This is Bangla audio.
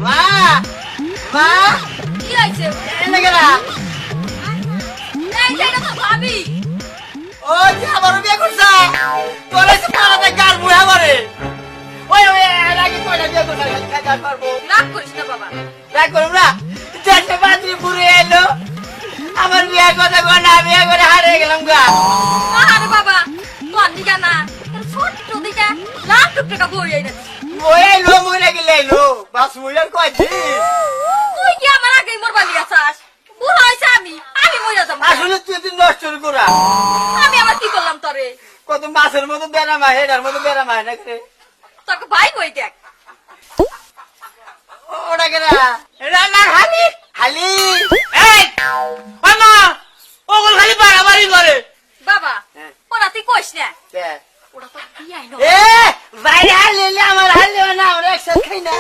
মা মা কি হয়েছে? এনে গেলা এই যে এটা তো ভাবি। ও যে আমার বিয়ে করছা তোরে তো পারাতে গার মুহে আমারে ওই ওই লাগে কইলা বিয়ে করছা খাইতে পারবো রাগ করিস না বাবা। রাগ করব না দেশে বাদরি পুরে এলো আমার বিয়ে কথা কই না বিয়ে করে হারিয়ে গেলাম গা আরে বাবা তোর দিকে না ছোট্ট দিকে লাখ টাকা বই আইনা ওই এলো মরে গেলে এলো বাস মুইয়ার কই দিস তুই কি আমার আগেই মরবা লিয়াছাস? বুড়া হইছে আমি মইরা যাবো। আসলে তুই তুই নষ্ট করা আমি আবার কি করলাম তোরে? কত মাছের মতো বেড়ামা হেডার মতো বেড়ামা না রে তোকে ভাই কই দেখ। ওটা কেনা রান্নার হালি হালি এই মামা ওগুলো খালি বাড়াবাড়ি করে। বাবা হ্যাঁ। ওরা তুই কইস না। কে? ওরা তো বিয়াই এ বাইরে হালি আমার হালি না আমরা একসাথে খাই না